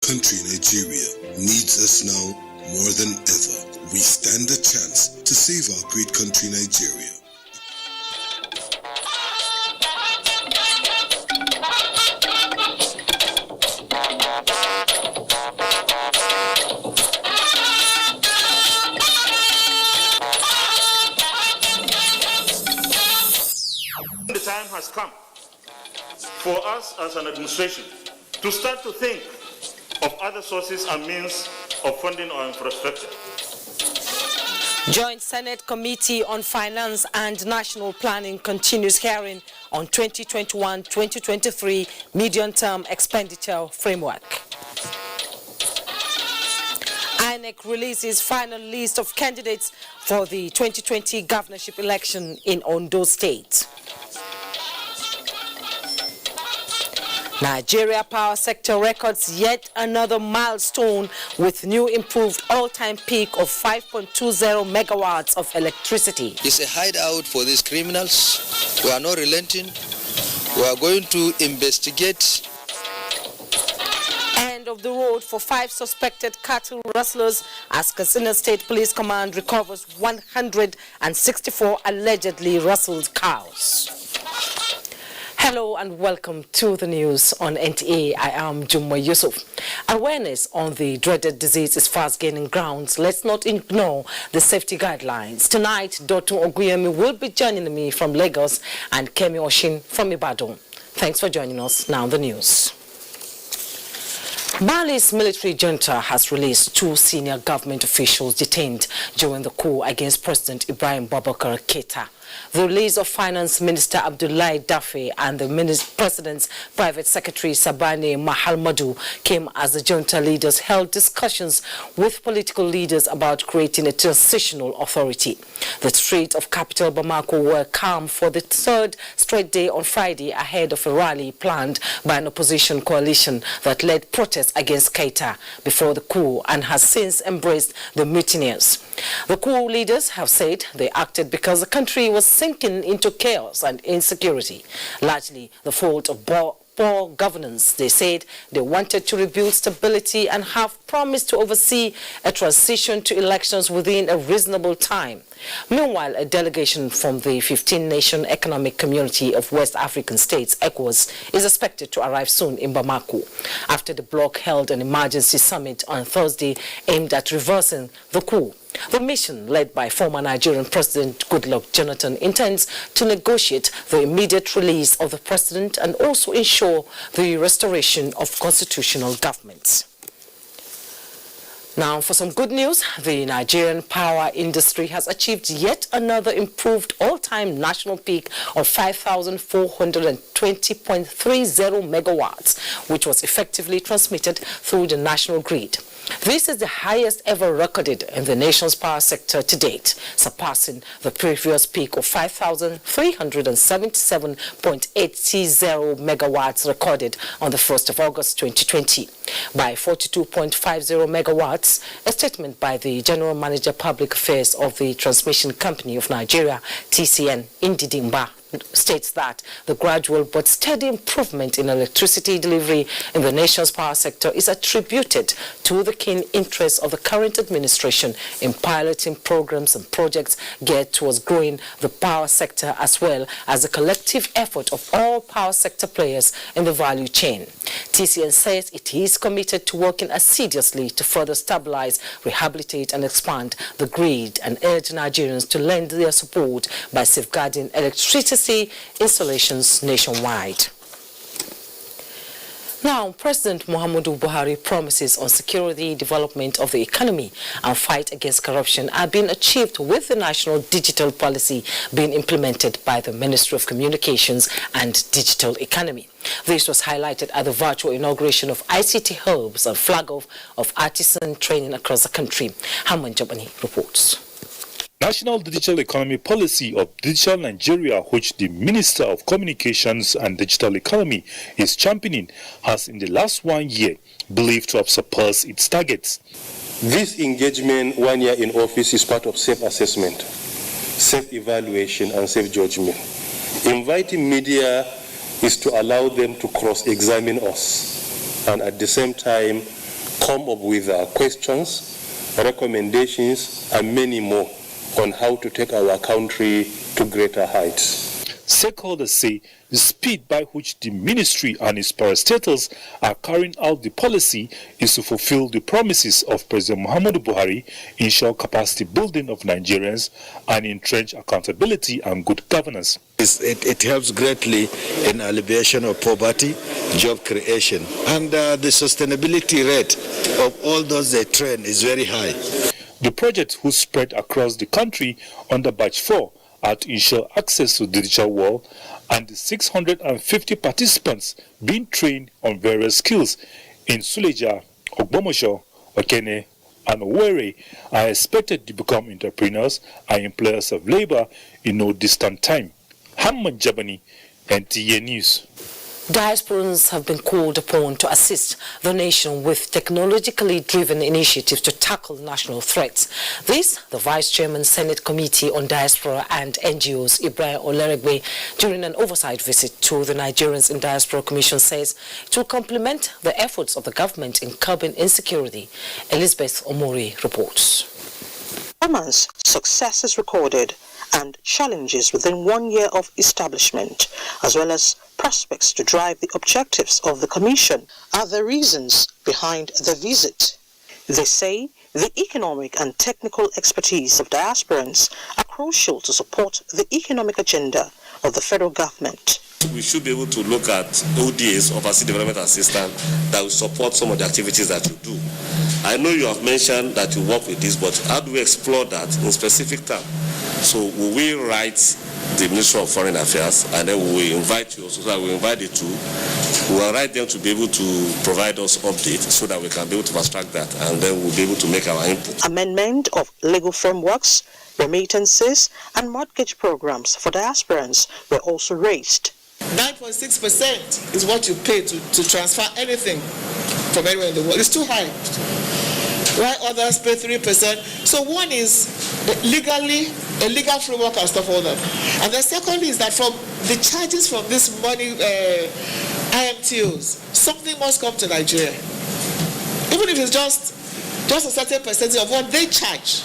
country Nigeria needs us now more than ever. We stand a chance to save our great country Nigeria. The time has come for us as an administration to start to think of other sources and means of funding our infrastructure. Joint Senate Committee on Finance and National Planning continues hearing on 2021-2023 medium-term expenditure framework. INEC releases final list of candidates for the 2020 governorship election in Ondo State. Nigeria power sector records yet another milestone with new improved all-time peak of 5.20 megawatts of electricity. It's a hideout for these criminals. We are not relenting. We are going to investigate. End of the road for 5 suspected cattle rustlers as Katsina State Police Command recovers 164 allegedly rustled cows. Hello and welcome to the news on NTA. I am Jumma Yusuf. Awareness on the dreaded disease is fast gaining grounds. Let's not ignore the safety guidelines. Tonight, Dr. Oguyemi will be joining me from Lagos and Kemi Oshin from Ibadan. Thanks for joining us. Now the news. Mali's military junta has released 2 senior government officials detained during the coup against President Ibrahim Boubacar Keita. The release of Finance Minister Abdoulaye Daffé and the President's Private Secretary Sabani Mahamadou came as the junta leaders held discussions with political leaders about creating a transitional authority. The streets of capital Bamako were calm for the 3rd straight day on Friday ahead of a rally planned by an opposition coalition that led protests against Keita before the coup and has since embraced the mutineers. The coup leaders have said they acted because the country was sinking into chaos and insecurity, largely the fault of poor governance. They said they wanted to rebuild stability and have promised to oversee a transition to elections within a reasonable time. Meanwhile, a delegation from the 15-nation economic community of West African states, ECOWAS, is expected to arrive soon in Bamako after the bloc held an emergency summit on Thursday aimed at reversing the coup. The mission, led by former Nigerian President Goodluck Jonathan, intends to negotiate the immediate release of the president and also ensure the restoration of constitutional government. Now, for some good news, the Nigerian power industry has achieved yet another improved all-time national peak of 5,420.30 megawatts, which was effectively transmitted through the national grid. This is the highest ever recorded in the nation's power sector to date, surpassing the previous peak of 5,377.80 megawatts recorded on the 1st of August 2020 by 42.50 megawatts. A statement by the General Manager Public Affairs of the Transmission Company of Nigeria, TCN, Ndidi Mba, states that the gradual but steady improvement in electricity delivery in the nation's power sector is attributed to the keen interest of the current administration in piloting programs and projects geared towards growing the power sector, as well as the collective effort of all power sector players in the value chain. TCN says it is committed to working assiduously to further stabilize, rehabilitate and expand the grid and urge Nigerians to lend their support by safeguarding electricity installations nationwide. Now, President Muhammadu Buhari promises on security, development of the economy and fight against corruption are being achieved with the national digital policy being implemented by the Ministry of Communications and Digital Economy. This was highlighted at the virtual inauguration of ICT hubs and flag-off of artisan training across the country. Haman Jabani reports. National Digital Economy Policy of Digital Nigeria, which the Minister of Communications and Digital Economy is championing, has in the last 1 year believed to have surpassed its targets. This engagement 1 year in office is part of self-assessment, self-evaluation and self-judgment. Inviting media is to allow them to cross-examine us and at the same time come up with questions, recommendations, and many more on how to take our country to greater heights. Stakeholders say the speed by which the ministry and its parastatals are carrying out the policy is to fulfill the promises of President Muhammadu Buhari, ensure capacity building of Nigerians, and entrench accountability and good governance. It helps greatly in alleviation of poverty, job creation, and the sustainability rate of all those they train is very high. The project, whose spread across the country under Batch 4, are to ensure access to the digital world, and the 650 participants being trained on various skills in Suleja, Ogbomosho, Okene, and Owerri are expected to become entrepreneurs and employers of labor in no distant time. Hamad Jabani, NTA News. Diasporans have been called upon to assist the nation with technologically driven initiatives to tackle national threats. This, the Vice Chairman Senate Committee on Diaspora and NGOs, Ibrahim Oleregbe, during an oversight visit to the Nigerians in Diaspora Commission, says it will complement the efforts of the government in curbing insecurity. Elizabeth Omori reports. Performance, successes recorded, and challenges within 1 year of establishment, as well as prospects to drive the objectives of the Commission, are the reasons behind the visit. They say the economic and technical expertise of diasporans are crucial to support the economic agenda of the federal government. We should be able to look at ODAs, Overseas Development Assistance, that will support some of the activities that you do. I know you have mentioned that you work with this, but how do we explore that in specific terms? So will we write the Ministry of Foreign Affairs, and then we will invite you also, so that we invite the two. We will write them to be able to provide us updates so that we can be able to fast track that, and then we'll be able to make our input. Amendment of legal frameworks, remittances, and mortgage programs for diasporans were also raised. 9.6% is what you pay to transfer anything from anywhere in the world. It's too high. While others pay 3%. So one is legally, a legal framework and stuff all that. And the second is that from the charges from this money, IMTOs, something must come to Nigeria. Even if it's just a certain percentage of what they charge.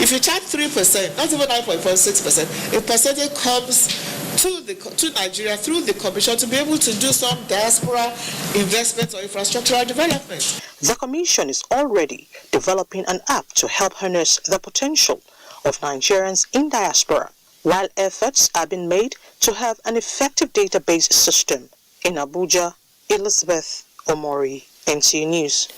If you charge 3%, not even 9.6%, a percentage comes to Nigeria through the Commission to be able to do some diaspora investments or infrastructural development. The Commission is already developing an app to help harness the potential of Nigerians in diaspora, while efforts are being made to have an effective database system. In Abuja, Elizabeth Omori, NTA News.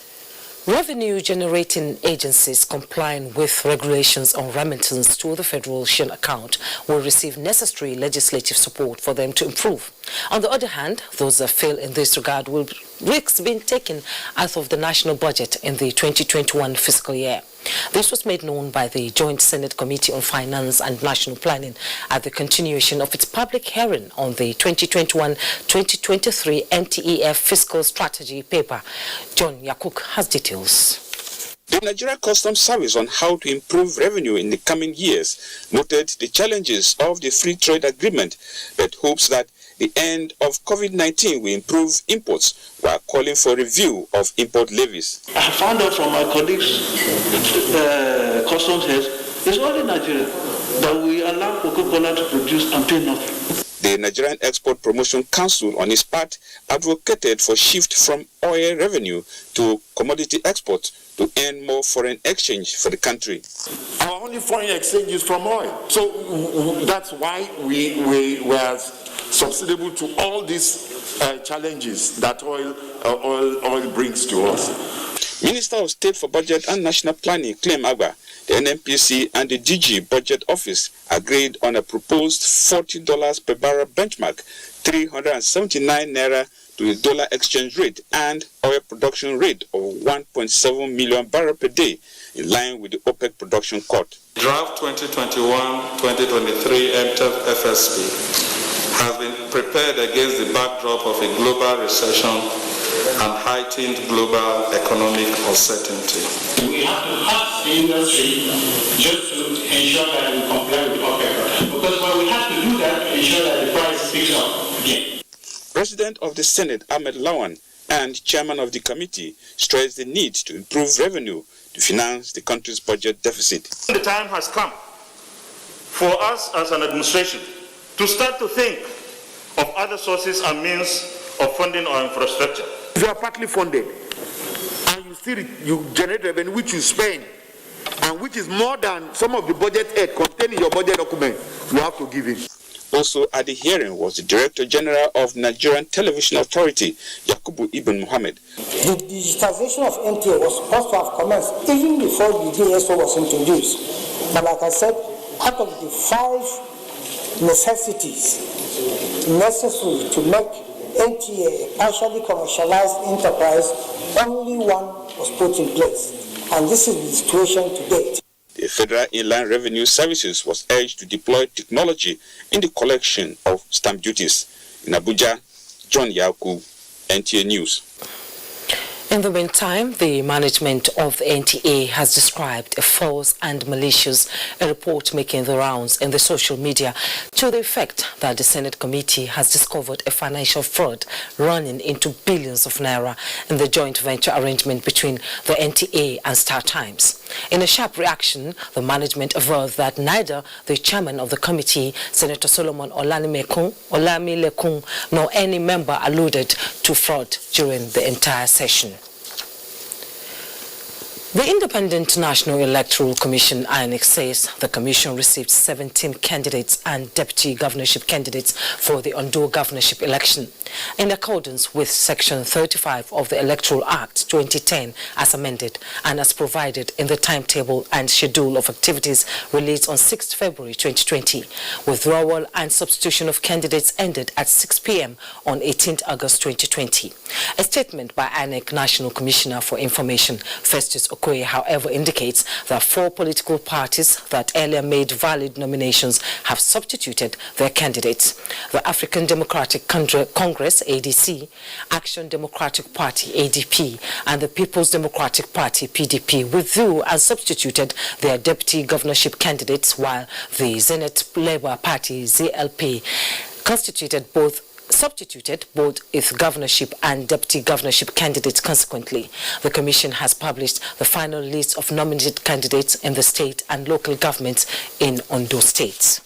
Revenue-generating agencies complying with regulations on remittance to the Federation account will receive necessary legislative support for them to improve. On the other hand, those that fail in this regard will risks being taken out of the national budget in the 2021 fiscal year. This was made known by the Joint Senate Committee on Finance and National Planning at the continuation of its public hearing on the 2021-2023 NTA Fiscal Strategy paper. John Yakuk has details. The Nigerian Customs Service on how to improve revenue in the coming years noted the challenges of the free trade agreement, but hopes that the end of COVID-19 will improve imports while calling for review of import levies. I found out from my colleagues, customs heads, it's only Nigeria that we allow Coca-Cola to produce and pay nothing. The Nigerian Export Promotion Council, on its part, advocated for shift from oil revenue to commodity export to earn more foreign exchange for the country. Our only foreign exchange is from oil. So that's why we were susceptible to all these challenges that oil brings to us. Minister of State for Budget and National Planning, Clem Agba, the NNPC and the DG Budget Office agreed on a proposed $40 per barrel benchmark, 379 naira to the dollar exchange rate, and oil production rate of 1.7 million barrels per day, in line with the OPEC production cut. Draft 2021-2023 FSP has been prepared against the backdrop of a global recession and heightened global economic uncertainty. We have to have the industry just to ensure that we comply with OPEC, because when we have to do that to ensure that the price picks up again. President of the Senate, Ahmed Lawan, and chairman of the committee stressed the need to improve revenue to finance the country's budget deficit. The time has come for us as an administration to start to think of other sources and means of funding our infrastructure. If you are partly funded and you generate revenue which you spend and which is more than some of the budget aid contained in your budget document, you have to give in. Also at the hearing was the Director General of Nigerian Television Authority, Yakubu Ibn Mohammed. The digitization of NTA was supposed to have commenced even before the DSO was introduced. But like I said, out of the 5 necessities necessary to make NTA a partially commercialized enterprise, only one was put in place. And this is the situation to date. The Federal Inland Revenue Services was urged to deploy technology in the collection of stamp duties. In Abuja, John Yaku, NTA News. In the meantime, the management of the NTA has described a false and malicious report making the rounds in the social media to the effect that the Senate committee has discovered a financial fraud running into billions of naira in the joint venture arrangement between the NTA and Star Times. In a sharp reaction, the management averred that neither the chairman of the committee, Senator Solomon Olamilekun, nor any member alluded to fraud during the entire session. The Independent National Electoral Commission, INEC, says the commission received 17 candidates and deputy governorship candidates for the Ondo governorship election. In accordance with Section 35 of the Electoral Act 2010 as amended and as provided in the timetable and schedule of activities released on 6 February 2020, withdrawal and substitution of candidates ended at 6 p.m. on 18 August 2020. A statement by INEC National Commissioner for Information, Festus Okoye, however, indicates that 4 political parties that earlier made valid nominations have substituted their candidates. The African Democratic Congress, ADC, Action Democratic Party, ADP, and the People's Democratic Party, PDP, withdrew and substituted their deputy governorship candidates, while the Zenith Labour Party, ZLP, substituted both its governorship and deputy governorship candidates consequently. The Commission has published the final list of nominated candidates in the state and local governments in Ondo State.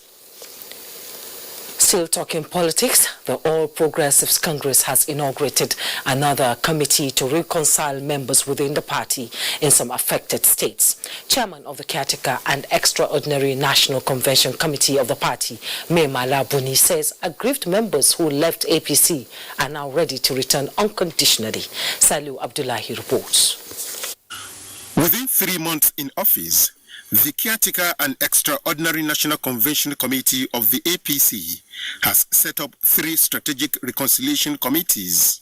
Still talking politics, the All Progressives Congress has inaugurated another committee to reconcile members within the party in some affected states. Chairman of the Caretaker and Extraordinary National Convention Committee of the party, Mai Mala Buni, says aggrieved members who left APC are now ready to return unconditionally. Saliu Abdullahi reports. Within 3 months in office, the Caretaker and Extraordinary National Convention Committee of the APC has set up 3 strategic reconciliation committees.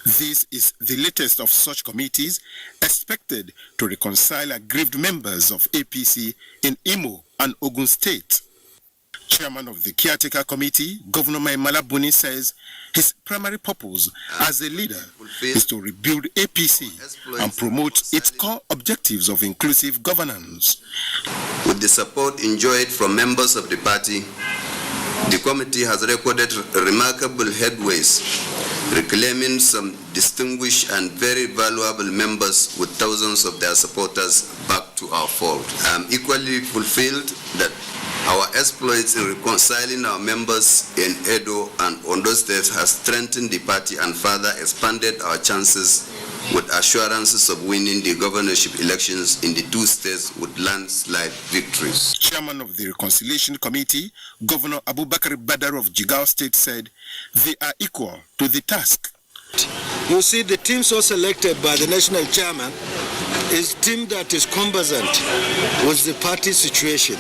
This is the latest of such committees expected to reconcile aggrieved members of APC in Imo and Ogun State. Chairman of the Caretaker Committee, Governor Mai Mala Buni, says his primary purpose as a leader is to rebuild APC and promote its core objectives of inclusive governance. With the support enjoyed from members of the party, the committee has recorded remarkable headways, reclaiming some distinguished and very valuable members with thousands of their supporters back to our fold. I am equally fulfilled that our exploits in reconciling our members in Edo and Ondo State has strengthened the party and further expanded our chances with assurances of winning the governorship elections in the 2 states with landslide victories. Chairman of the Reconciliation Committee, Governor Abubakar Badar of Jigawa State, said they are equal to the task. You see, the team so selected by the national chairman is a team that is conversant with the party situation.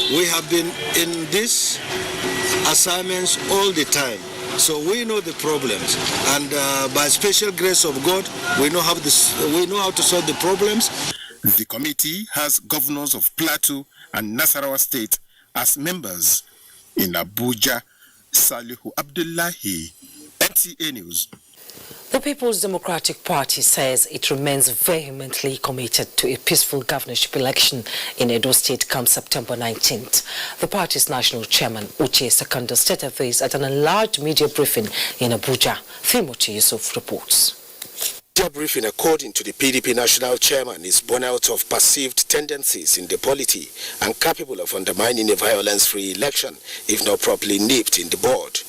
We have been in these assignments all the time, so we know the problems, and by special grace of God, we know how to solve the problems. The committee has governors of Plateau and Nasarawa State as members. In Abuja, Salihu Abdullahi, NTA News. The People's Democratic Party says it remains vehemently committed to a peaceful governorship election in Edo State come September 19th. The party's national chairman, Uche Sekanda, stated this at an enlarged media briefing in Abuja. Timothy Yusuf reports. Debriefing, according to the PDP national chairman, is born out of perceived tendencies in the polity and capable of undermining a violence-free election if not properly nipped in the bud.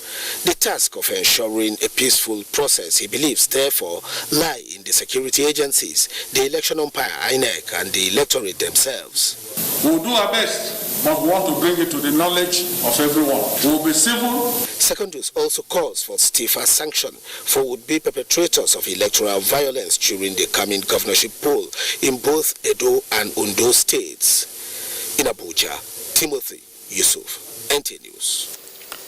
The task of ensuring a peaceful process, he believes, therefore, lie in the security agencies, the election umpire, INEC, and the electorate themselves. We'll do our best, but we want to bring it to the knowledge of everyone. We'll be civil. Secondus also calls for stiffer sanction for would-be perpetrators of electoral violence during the coming governorship poll in both Edo and Ondo states. In Abuja, Timothy Yusuf, NTA News.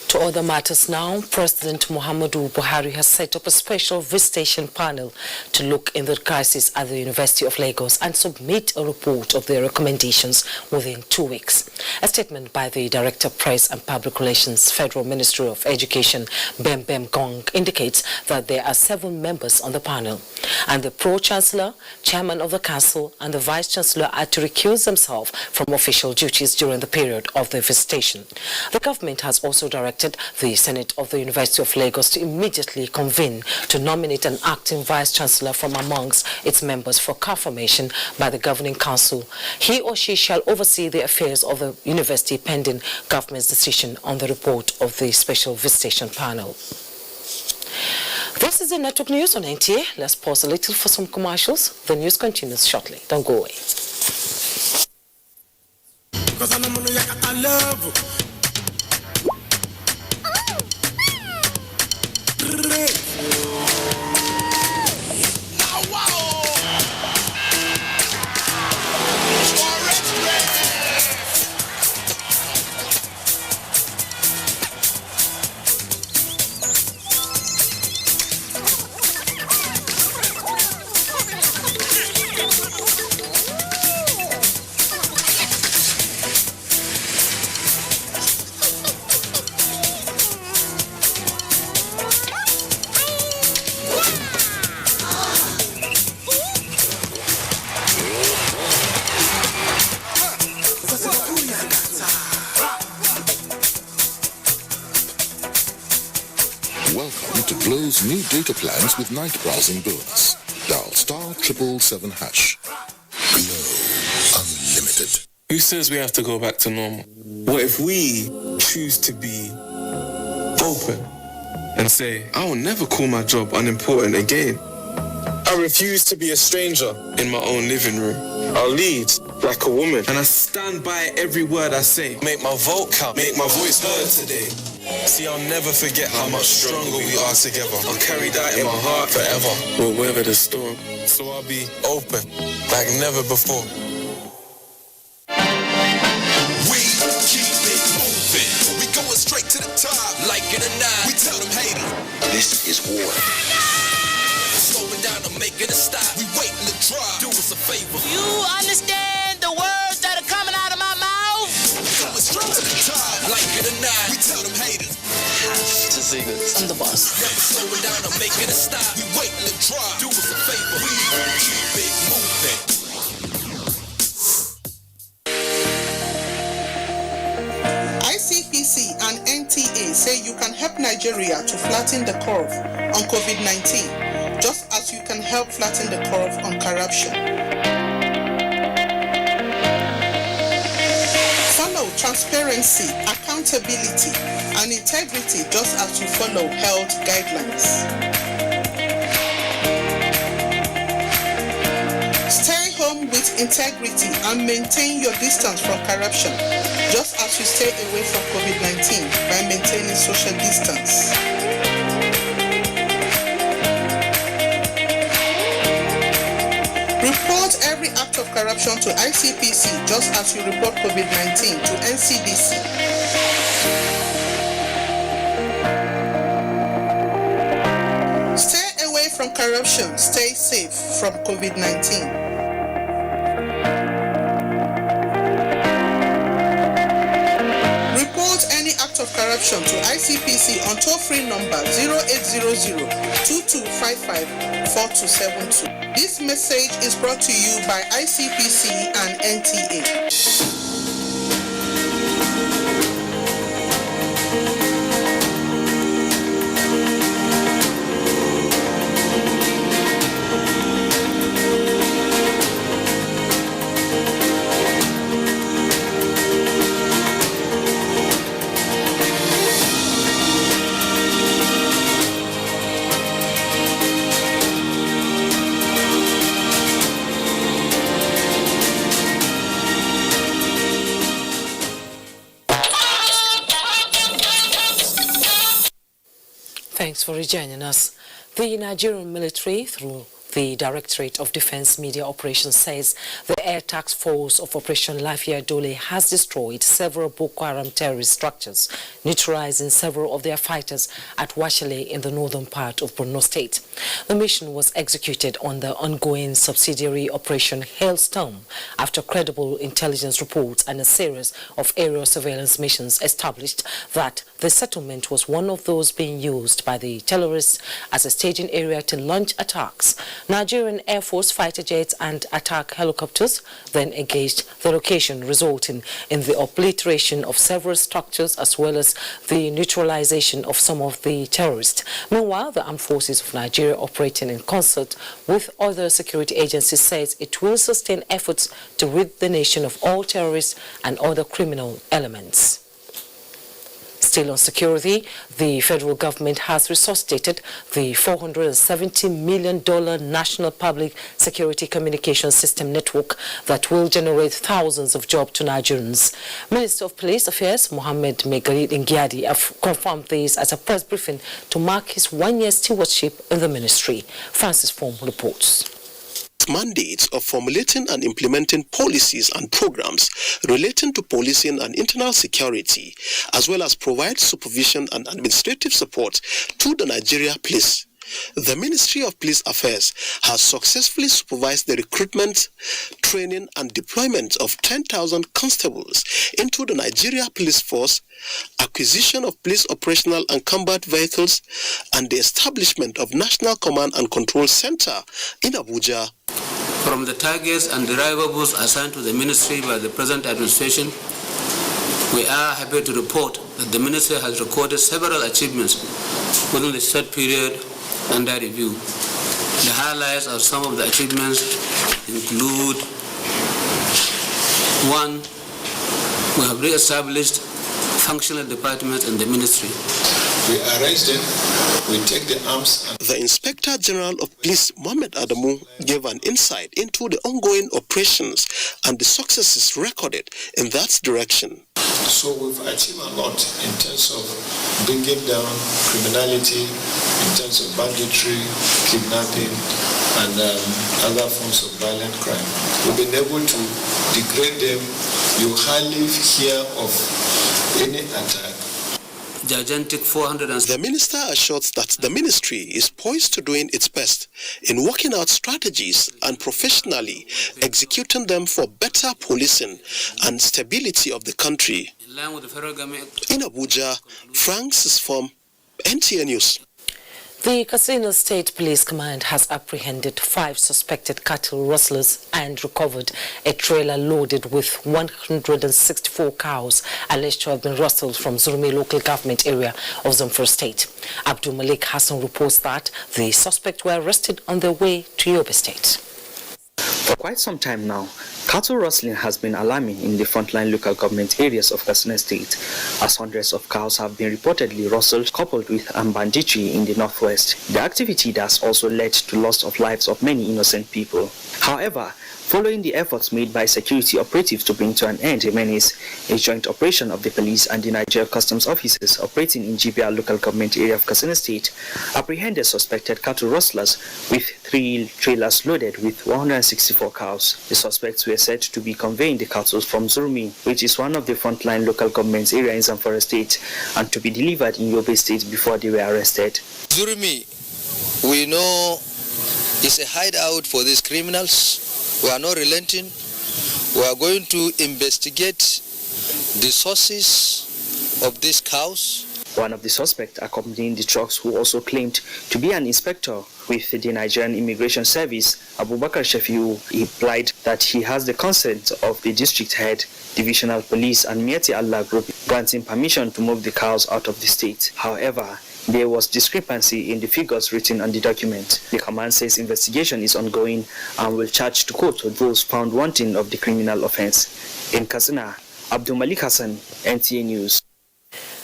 To other matters now, President Muhammadu Buhari has set up a special visitation panel to look in the crisis at the University of Lagos and submit a report of their recommendations within 2 weeks. A statement by the Director of Press and Public Relations, Federal Ministry of Education, Bembem Gong, indicates that there are 7 members on the panel, and the Pro-Chancellor, Chairman of the Council, and the Vice-Chancellor are to recuse themselves from official duties during the period of the visitation. The government has also directed the Senate of the University of Lagos to immediately convene to nominate an acting Vice-Chancellor from amongst its members for confirmation by the Governing Council. He or she shall oversee the affairs of the university pending government's decision on the report of the Special Visitation Panel. This is the Network News on NTA. Let's pause a little for some commercials. The news continues shortly. Don't go away. Welcome to Glow's new data plans with night browsing bonus. Dial *777#. Glow Unlimited. Who says we have to go back to normal? What if we choose to be open and say, I will never call my job unimportant again. I refuse to be a stranger in my own living room. I'll lead like a woman, and I stand by every word I say. Make my vote count, make my voice heard today. See, I'll never forget how much stronger we are together. I'll carry that in my heart forever. We'll weather the storm, so I'll be open like never before. We keep it moving. We going straight to the top, like in a nine. We tell them haters, this is war. Slowing down and making a stop. We waiting to drop. Do us a favor. You understand the words that are coming out of my mouth? Going straight to the top, like in a nine. We tell them haters. To see this. I'm the boss. Never slowing down or making a stop. We waiting to drop. Do us a favor. We keep it moving. ICPC and NTA say you can help Nigeria to flatten the curve on COVID-19, just as you can help flatten the curve on corruption. Follow transparency, accountability, and integrity just as you follow health guidelines. Stay home with integrity and maintain your distance from corruption, just as you stay away from COVID-19 by maintaining social distance. Report every act of corruption to ICPC, just as you report COVID-19 to NCDC. Stay away from corruption, stay safe from COVID-19. Report any act of corruption to ICPC on toll-free number 0800-2255-4272. This message is brought to you by ICPC and NTA. Thanks for rejoining us. The Nigerian military, through the Directorate of Defense Media Operations, says the Air Task Force of Operation Lafia Dole has destroyed several Boko Haram terrorist structures, neutralizing several of their fighters at Washale in the northern part of Borno State. The mission was executed on the ongoing subsidiary Operation Hailstorm after credible intelligence reports and a series of aerial surveillance missions established that the settlement was one of those being used by the terrorists as a staging area to launch attacks. Nigerian Air Force fighter jets and attack helicopters then engaged the location, resulting in the obliteration of several structures as well as the neutralization of some of the terrorists. Meanwhile, the Armed Forces of Nigeria, operating in concert with other security agencies, says it will sustain efforts to rid the nation of all terrorists and other criminal elements. Still on security, the federal government has resuscitated the $470 million National Public Security Communication System network that will generate thousands of jobs to Nigerians. Minister of Police Affairs Mohammed Megarit Ngiadi have confirmed this at a press briefing to mark his one-year stewardship in the ministry. Francis Form reports. Mandates of formulating and implementing policies and programs relating to policing and internal security, as well as provide supervision and administrative support to the Nigeria Police. The Ministry of Police Affairs has successfully supervised the recruitment, training and deployment of 10,000 constables into the Nigeria Police Force, acquisition of police operational and combat vehicles, and the establishment of National Command and Control Center in Abuja. From the targets and deliverables assigned to the ministry by the present administration, we are happy to report that the ministry has recorded several achievements within the short period under review. The highlights of some of the achievements include: 1. We have re-established functional departments in the ministry. We arrange them, we take the arms. The Inspector General of Police, Mohammed Adamu, gave an insight into the ongoing operations and the successes recorded in that direction. So we've achieved a lot in terms of bringing down criminality, in terms of banditry, kidnapping, and other forms of violent crime. We've been able to degrade them. You hardly hear of any attack. The minister assures that the ministry is poised to doing its best in working out strategies and professionally executing them for better policing and stability of the country. In Abuja, Francis Form, NTA News. The Katsina State Police Command has apprehended 5 suspected cattle rustlers and recovered a trailer loaded with 164 cows alleged to have been rustled from Zurmi local government area of Zamfara State. Abdul Malik Hassan reports that the suspects were arrested on their way to Yobe State. For quite some time now, cattle rustling has been alarming in the frontline local government areas of Katsina State, as hundreds of cows have been reportedly rustled, coupled with banditry in the northwest. The activity has also led to loss of lives of many innocent people. However, following the efforts made by security operatives to bring to an end the menace, a joint operation of the police and the Nigeria Customs officers operating in GBR local government area of Katsina State apprehended suspected cattle rustlers with 3 trailers loaded with 164 cows. The suspects were said to be conveying the cattle from Zurmi, which is one of the frontline local government areas in Zamfara State, and to be delivered in Yobe State before they were arrested. Zurmi, we know, is a hideout for these criminals. We are not relenting. We are going to investigate the sources of these cows. One of the suspects accompanying the trucks, who also claimed to be an inspector with the Nigerian Immigration Service, Abubakar Shafiu, implied that he has the consent of the district head, divisional police and Mieti Allah group, granting permission to move the cows out of the state. However, there was discrepancy in the figures written on the document. The command says investigation is ongoing and will charge to court those found wanting of the criminal offense. In Katsina, Abdul Malik Hassan, NTA News.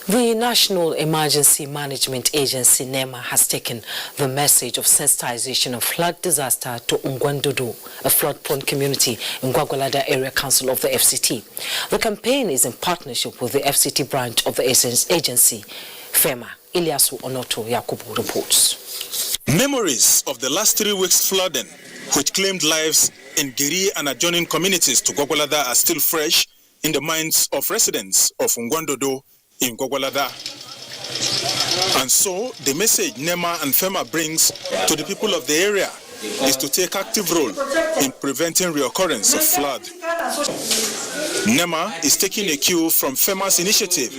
The National Emergency Management Agency, NEMA, has taken the message of sensitization of flood disaster to Ungwandudu, a flood-prone community in Gwagwalada Area Council of the FCT. The campaign is in partnership with the FCT branch of the agency. FEMA. Ilyasu Onoto Yakubu reports. Memories of the last 3 weeks flooding, which claimed lives in Giri and adjoining communities to Gwagwalada, are still fresh in the minds of residents of Ngwandodo in Gwagwalada. And so, the message NEMA and FEMA brings to the people of the area is to take active role in preventing reoccurrence of flood. NEMA is taking a cue from FEMA's initiative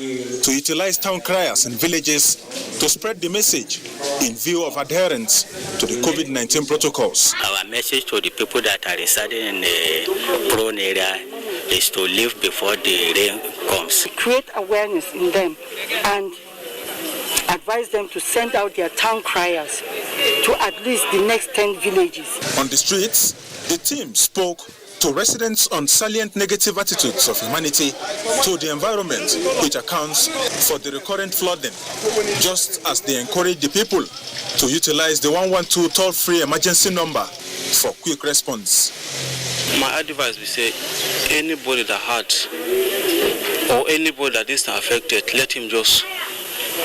to utilize town criers in villages to spread the message in view of adherence to the COVID-19 protocols. Our message to the people that are residing in the prone area is to live before the rain comes. Create awareness in them and advise them to send out their town criers to at least the next 10 villages. On the streets, the team spoke to residents on salient negative attitudes of humanity to the environment, which accounts for the recurrent flooding, just as they encourage the people to utilize the 112 toll-free emergency number for quick response. My advice will say, anybody that hurt or anybody that is affected, let him just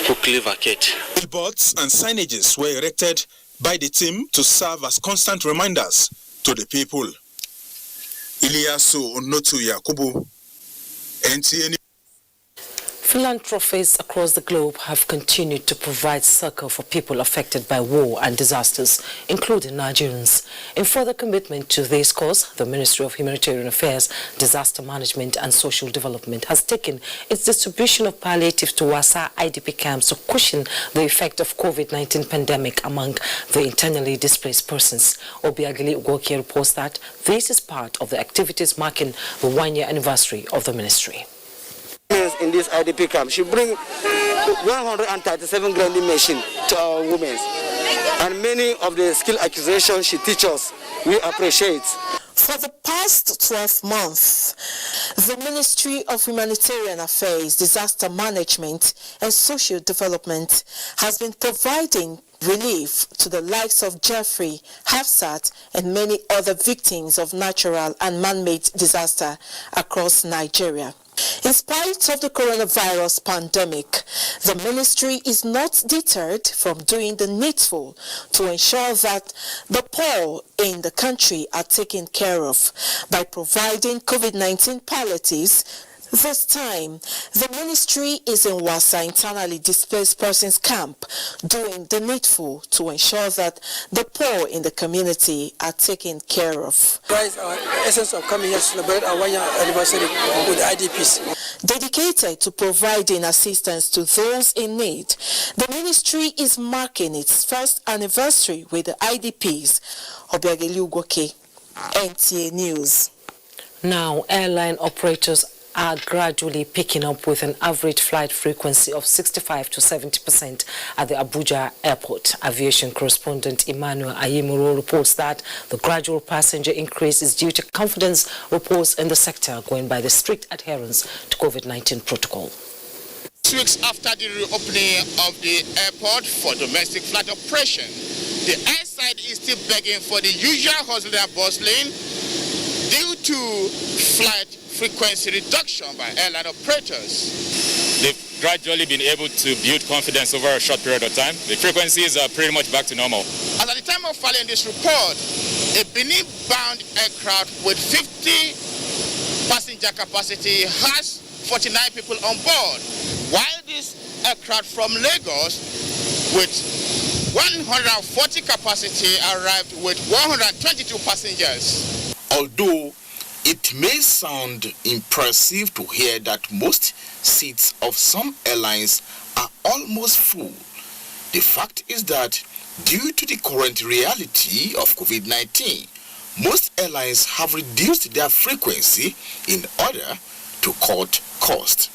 quickly vacate. Billboards and signages were erected by the team to serve as constant reminders to the people. Ilyasu Onoto Yakubu, NTA. Philanthropists across the globe have continued to provide succor for people affected by war and disasters, including Nigerians. In further commitment to this cause, the Ministry of Humanitarian Affairs, Disaster Management and Social Development has taken its distribution of palliatives to Wasa IDP camps to cushion the effect of COVID-19 pandemic among the internally displaced persons. Obiageli Ugoke reports that this is part of the activities marking the 1-year anniversary of the ministry. In this IDP camp, she brings 137 grinding machines to our women, and many of the skill acquisitions she teaches, we appreciate. For the past 12 months, the Ministry of Humanitarian Affairs, Disaster Management and Social Development has been providing relief to the likes of Jeffrey, Hafsat and many other victims of natural and man-made disaster across Nigeria. In spite of the coronavirus pandemic, the ministry is not deterred from doing the needful to ensure that the poor in the country are taken care of by providing COVID-19 palliatives. This time, the ministry is in Wasa internally displaced persons camp doing the needful to ensure that the poor in the community are taken care of. Guys, our essence of coming here to celebrate our 1-year anniversary with the IDPs. Dedicated to providing assistance to those in need, the ministry is marking its first anniversary with the IDPs. Obiageli Ugoke, NTA News. Now, airline operators are gradually picking up with an average flight frequency of 65 to 70% at the Abuja airport. Aviation correspondent Emmanuel Ayimuro reports that the gradual passenger increase is due to confidence reports in the sector going by the strict adherence to COVID-19 protocol. 2 weeks after the reopening of the airport for domestic flight operation, the airside is still begging for the usual hustle and bustling due to flight frequency reduction by airline operators. They've gradually been able to build confidence over a short period of time. The frequencies are pretty much back to normal. As at the time of filing this report, a Benin-bound aircraft with 50 passenger capacity has 49 people on board, while this aircraft from Lagos with 140 capacity arrived with 122 passengers. Although it may sound impressive to hear that most seats of some airlines are almost full, the fact is that due to the current reality of COVID-19, most airlines have reduced their frequency in order to cut cost.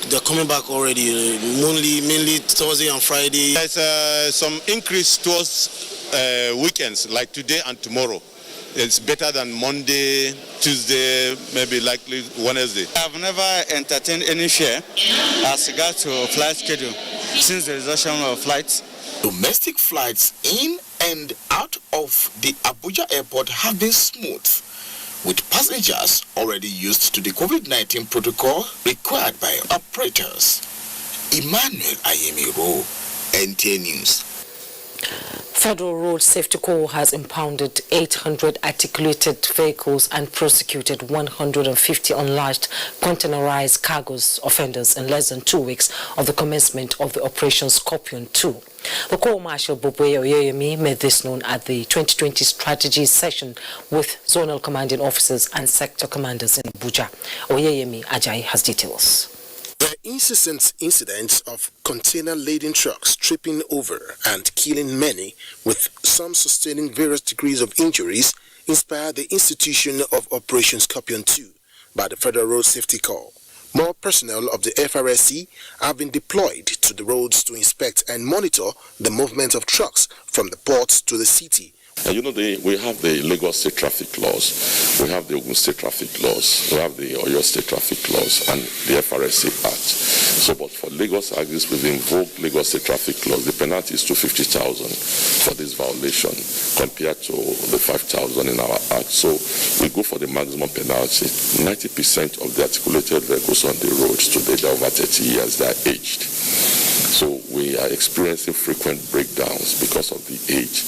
They're coming back already, mainly Thursday and Friday. There's some increase towards weekends, like today and tomorrow. It's better than Monday, Tuesday, maybe likely Wednesday. I've never entertained any share as regards to flight schedule since the resumption of flights. Domestic flights in and out of the Abuja airport have been smooth, with passengers already used to the COVID-19 protocol required by operators. Emmanuel Ayemiro, NTA News. Federal Road Safety Corps has impounded 800 articulated vehicles and prosecuted 150 unlatched containerized cargoes offenders in less than 2 weeks of the commencement of the Operation Scorpion 2. The Corps Marshal Bobwe Oyeyemi made this known at the 2020 strategy session with zonal commanding officers and sector commanders in Abuja. Oyeyemi Ajayi has details. The incessant incidents of container-laden trucks tripping over and killing many, with some sustaining various degrees of injuries, inspired the institution of Operation Scorpion 2 by the Federal Road Safety Corps. More personnel of the FRSC have been deployed to the roads to inspect and monitor the movement of trucks from the ports to the city. We have the Lagos State Traffic Laws, we have the Ogun State Traffic Laws, we have the Oyo State Traffic Laws, and the FRSC Act. So, but for Lagos Agis, we've invoked Lagos State Traffic Laws. The penalty is 250,000 for this violation, compared to the 5,000 in our Act. So, we go for the maximum penalty. 90% of the articulated vehicles on the roads today, they're over 30 years, they're aged. So we are experiencing frequent breakdowns because of the age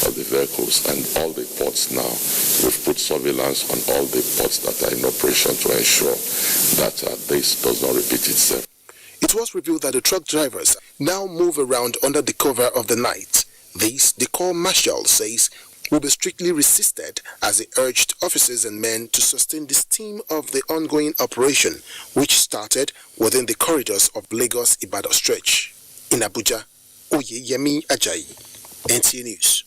of the vehicles, and all the ports now, we've put surveillance on all the ports that are in operation to ensure that this does not repeat itself. It was revealed that the truck drivers now move around under the cover of the night. This, the Corps Marshal says, will be strictly resisted, as he urged officers and men to sustain the steam of the ongoing operation, which started within the corridors of Lagos-Ibadan stretch. In Abuja, Oyeyemi Ajayi, NTA News.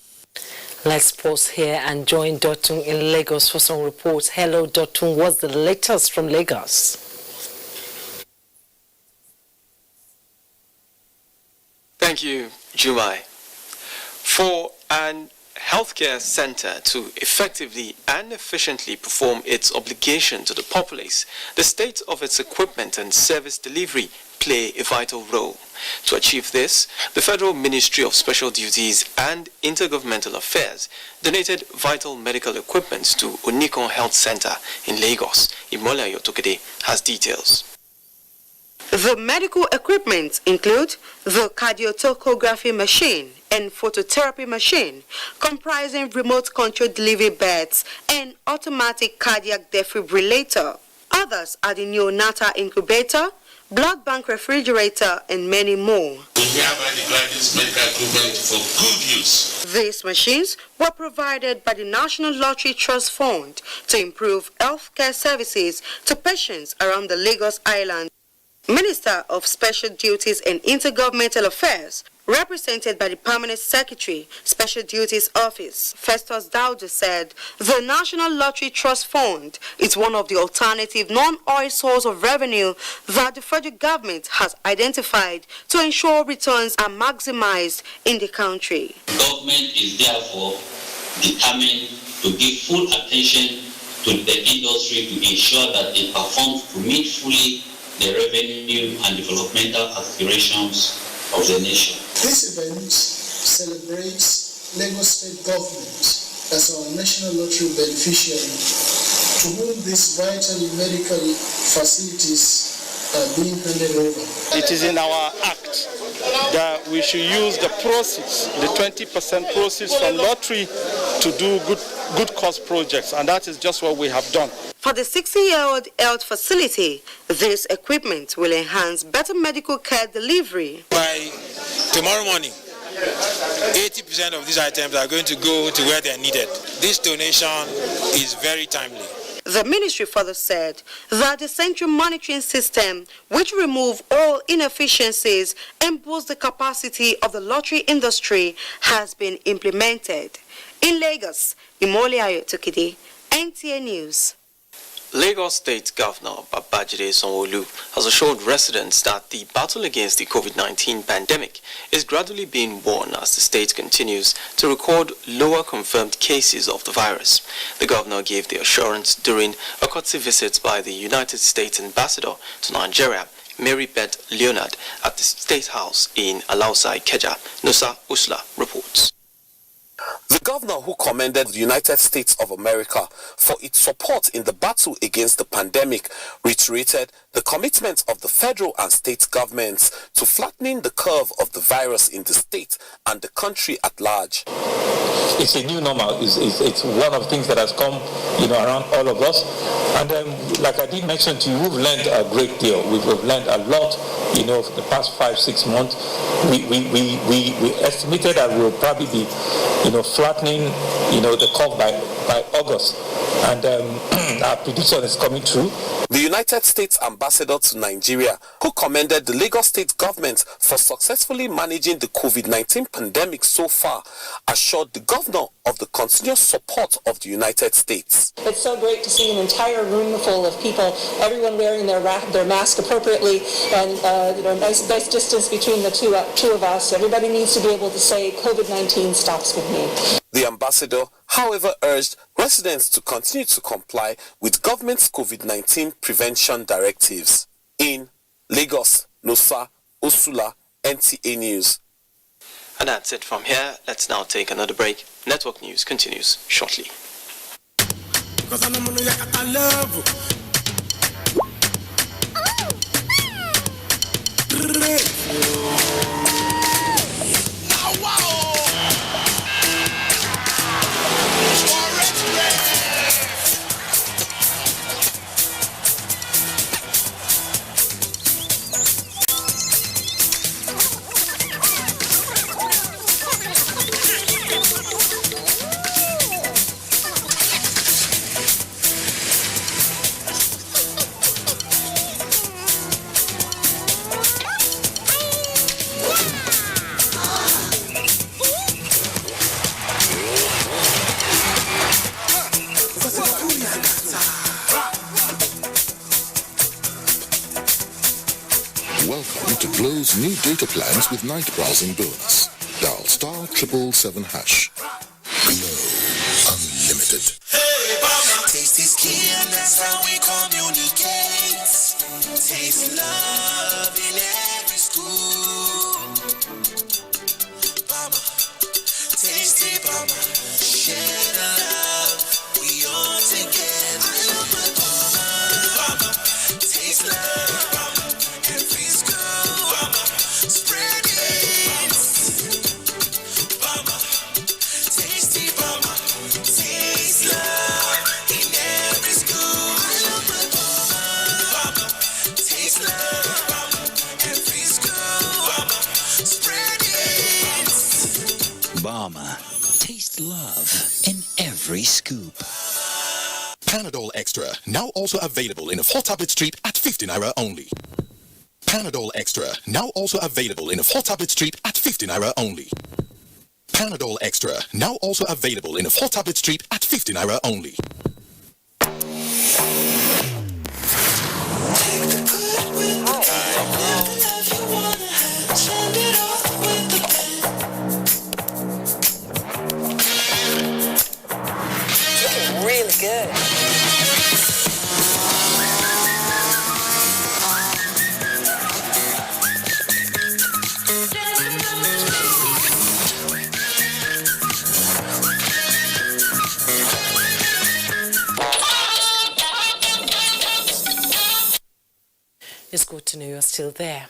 Let's pause here and join Dotun in Lagos for some reports. Hello, Dotun. What's the latest from Lagos? Thank you, Jumai. For an healthcare center to effectively and efficiently perform its obligation to the populace, the state of its equipment and service delivery play a vital role. To achieve this, the Federal Ministry of Special Duties and Intergovernmental Affairs donated vital medical equipment to Unikon Health Center in Lagos. Imola Yotokede has details. The medical equipment include the cardiotocography machine and phototherapy machine, comprising remote control delivery beds and automatic cardiac defibrillator. Others are the neonatal incubator, blood bank refrigerator, and many more. We hereby declare this medical equipment for good use. These machines were provided by the National Lottery Trust Fund to improve healthcare services to patients around the Lagos Island. Minister of Special Duties and Intergovernmental Affairs, represented by the Permanent Secretary, Special Duties Office, Festus Daudu, said the National Lottery Trust Fund is one of the alternative non-oil sources of revenue that the federal government has identified to ensure returns are maximized in the country. The government is therefore determined to give full attention to the industry to ensure that it performs to meet fully the revenue and developmental aspirations of the nation. This event celebrates Lagos State Government as our national lottery beneficiary, to whom these vital medical facilities are being handed over. It is in our act that we should use the proceeds, the 20% proceeds from lottery, to do good cause projects, and that is just what we have done. For the 60-year-old health facility, this equipment will enhance better medical care delivery. By tomorrow morning, 80% of these items are going to go to where they're needed. This donation is very timely. The ministry further said that the central monitoring system, which removes all inefficiencies and boosts the capacity of the lottery industry, has been implemented. In Lagos, Imole Ayotokide, NTA News. Lagos State Governor Babajide Sanwo-Olu has assured residents that the battle against the COVID-19 pandemic is gradually being won as the state continues to record lower confirmed cases of the virus. The governor gave the assurance during a courtesy visit by the United States Ambassador to Nigeria, Mary Beth Leonard, at the State House in Alausa, Ikeja. Nusa Usla reports. The governor, who commended the United States of America for its support in the battle against the pandemic, reiterated the commitment of the federal and state governments to flattening the curve of the virus in the state and the country at large. It's a new normal. It's one of the things that has come, around all of us. And like I did mention to you, we've learned a great deal. We've learned a lot, for the past 5-6 months. We estimated that we'll probably be, flattening, the curve by August. And our prediction is coming true. The United States ambassador to Nigeria, who commended the Lagos state government for successfully managing the COVID-19 pandemic so far, assured the governor of the continuous support of the United States. It's so great to see an entire room full of people, everyone wearing their mask appropriately, and nice distance between the two of us. Everybody needs to be able to say COVID-19 stops with me. The ambassador, however, urged residents to continue to comply with government's COVID-19 prevention directives. In Lagos, Nosa, Osula, NTA News. And that's it from here. Let's now take another break. Network News continues shortly. Welcome to Glow's new data plans with night browsing bonus. Dial *777#. Glow Unlimited. Hey, mama. Taste is key and that's how we communicate. Taste love in every school. Mama, tasty mama. Share the love. We all together. I love my mama. Mama, taste love. Obama. Taste love in every scoop. Panadol Extra, now also available in a 4-tablet strip at 50 naira only. Panadol Extra, now also available in a 4-tablet strip at 50 naira only. Panadol Extra, now also available in a 4-tablet strip at 50 naira only. Really good. It's good to know you're still there.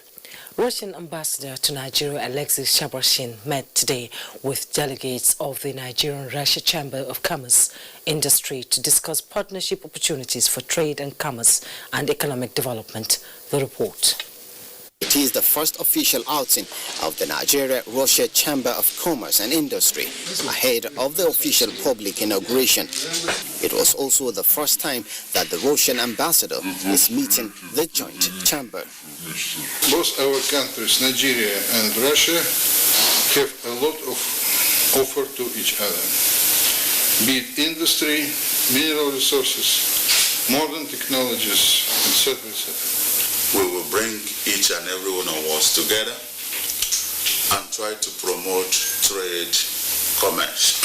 Russian ambassador to Nigeria Alexis Shabarshin met today with delegates of the Nigerian-Russia Chamber of Commerce Industry to discuss partnership opportunities for trade and commerce and economic development. The report. It is the first official outing of the Nigeria-Russia Chamber of Commerce and Industry ahead of the official public inauguration. It was also the first time that the Russian ambassador is meeting the joint chamber. Both our countries, Nigeria and Russia, have a lot of offer to each other. Be it industry, mineral resources, modern technologies, etc., etc. We will bring each and every one of us together and try to promote trade commerce.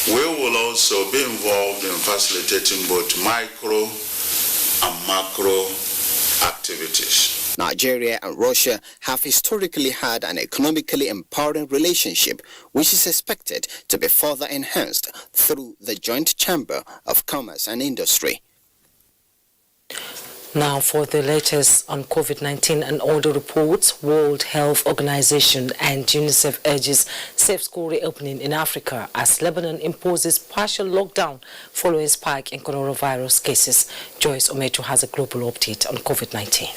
We will also be involved in facilitating both micro and macro activities. Nigeria and Russia have historically had an economically empowering relationship, which is expected to be further enhanced through the joint chamber of commerce and industry. Now for the latest on COVID-19 and all the reports, World Health Organization and UNICEF urges safe school reopening in Africa as Lebanon imposes partial lockdown following spike in coronavirus cases. Joyce Ometo has a global update on COVID-19.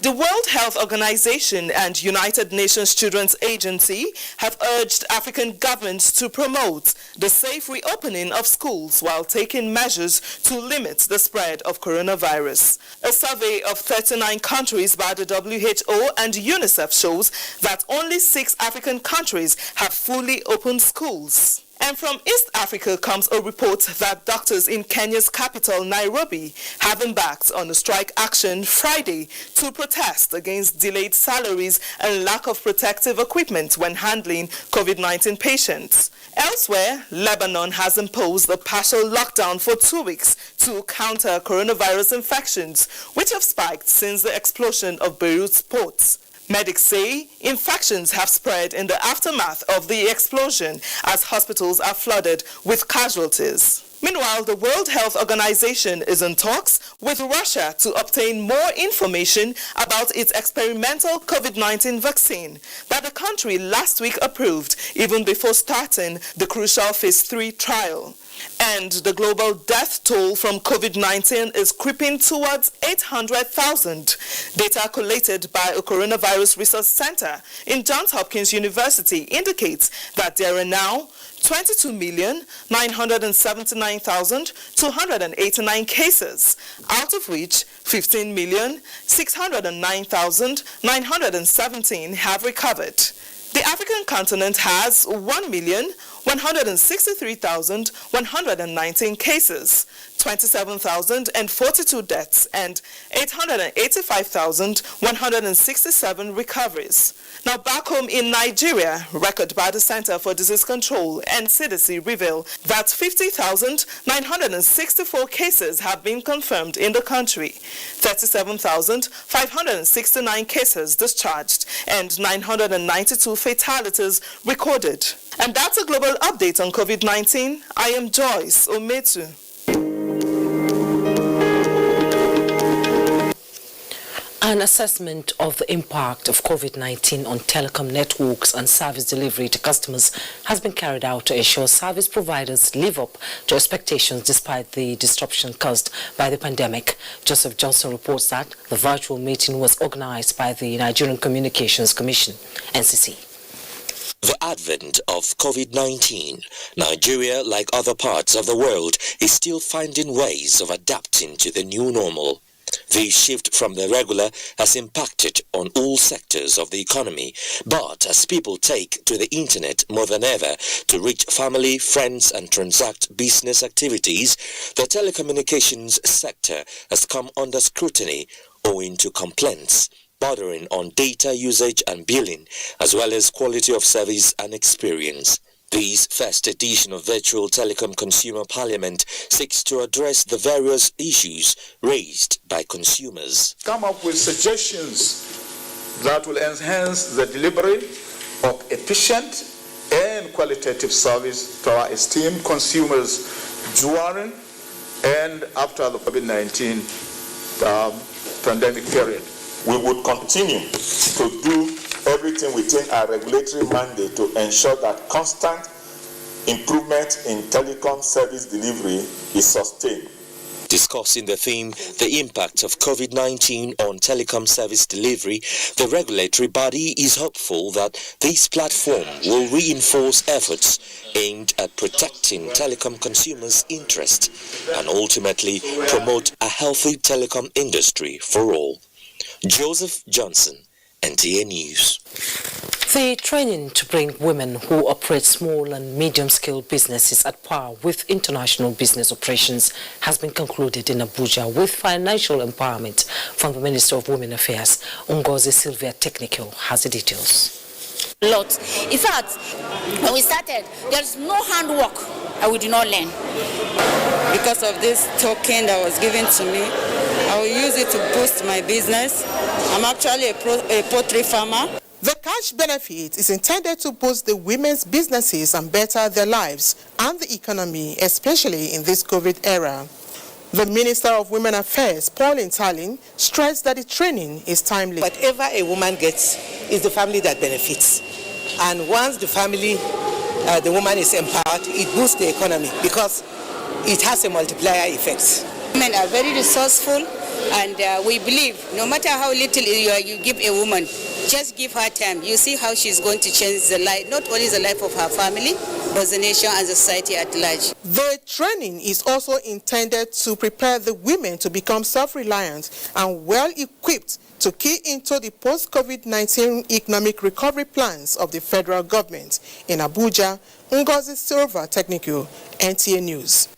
The World Health Organization and United Nations Children's Agency have urged African governments to promote the safe reopening of schools while taking measures to limit the spread of coronavirus. A survey of 39 countries by the WHO and UNICEF shows that only 6 African countries have fully opened schools. And from East Africa comes a report that doctors in Kenya's capital, Nairobi, have embarked on a strike action Friday to protest against delayed salaries and lack of protective equipment when handling COVID-19 patients. Elsewhere, Lebanon has imposed a partial lockdown for 2 weeks to counter coronavirus infections, which have spiked since the explosion of Beirut's ports. Medics say infections have spread in the aftermath of the explosion as hospitals are flooded with casualties. Meanwhile, the World Health Organization is in talks with Russia to obtain more information about its experimental COVID-19 vaccine that the country last week approved even before starting the crucial phase 3 trial. And the global death toll from COVID-19 is creeping towards 800,000. Data collated by a coronavirus research center in Johns Hopkins University indicates that there are now 22,979,289 cases, out of which 15,609,917 have recovered. The African continent has 1,163,119 cases, 27,042 deaths, and 885,167 recoveries. Now back home in Nigeria, record by the Center for Disease Control and CDC reveal that 50,964 cases have been confirmed in the country, 37,569 cases discharged, and 992 fatalities recorded. And that's a global update on COVID-19. I am Joyce Ometu. An assessment of the impact of COVID-19 on telecom networks and service delivery to customers has been carried out to ensure service providers live up to expectations despite the disruption caused by the pandemic. Joseph Johnson reports that the virtual meeting was organized by the Nigerian Communications Commission, NCC. The advent of COVID-19, Nigeria, like other parts of the world, is still finding ways of adapting to the new normal. The shift from the regular has impacted on all sectors of the economy, but as people take to the internet more than ever to reach family, friends and transact business activities, the telecommunications sector has come under scrutiny owing to complaints bordering on data usage and billing, as well as quality of service and experience. This first edition of Virtual Telecom Consumer Parliament seeks to address the various issues raised by consumers. Come up with suggestions that will enhance the delivery of efficient and qualitative service to our esteemed consumers during and after the COVID-19 pandemic period. We would continue to do everything within our regulatory mandate to ensure that constant improvement in telecom service delivery is sustained. Discussing the theme, the impact of COVID-19 on telecom service delivery, the regulatory body is hopeful that this platform will reinforce efforts aimed at protecting telecom consumers' interests and ultimately promote a healthy telecom industry for all. Joseph Johnson, NTA News. The training to bring women who operate small and medium-scale businesses at par with international business operations has been concluded in Abuja with financial empowerment from the Minister of Women Affairs. Ngozi Sylvia Technical has the details. Lot. In fact, when we started, there's no handwork and we did not learn. Because of this token that was given to me, I will use it to boost my business. I'm actually a poultry farmer. The cash benefit is intended to boost the women's businesses and better their lives and the economy, especially in this COVID era. The Minister of Women Affairs, Pauline Talin, stressed that the training is timely. Whatever a woman gets is the family that benefits. And once the family, the woman is empowered, it boosts the economy because it has a multiplier effect. Women are very resourceful, and we believe no matter how little you give a woman, just give her time. You see how she's going to change the life, not only the life of her family, but the nation and the society at large. The training is also intended to prepare the women to become self-reliant and well-equipped to key into the post-COVID-19 economic recovery plans of the federal government. In Abuja, Ngozi Silva, Technical, NTA News.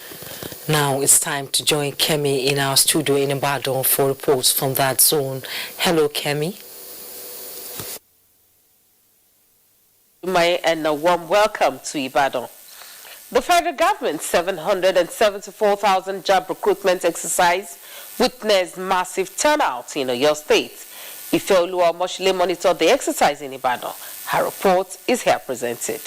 Now it's time to join Kemi in our studio in Ibadan for reports from that zone. Hello, Kemi. And a warm welcome to Ibadan. The federal government's 774,000 job recruitment exercise witnessed massive turnout in Oyo State. Ifeoluwa Moshile monitored the exercise in Ibadan. Her report is here presented.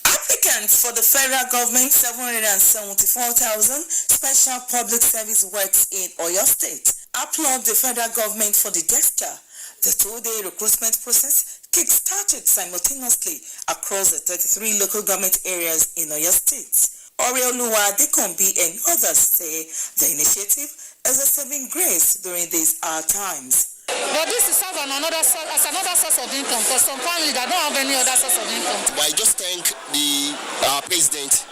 Applicants for the federal government 774,000 special public service works in Oyo State applaud the federal government for the gesture. The two-day recruitment process kick-started simultaneously across the 33 local government areas in Oyo State. Oreoluwa Adekombi and others say the initiative is a saving grace during these hard times. But this is another source of income for some families that don't have any other source of income. But I just thank our President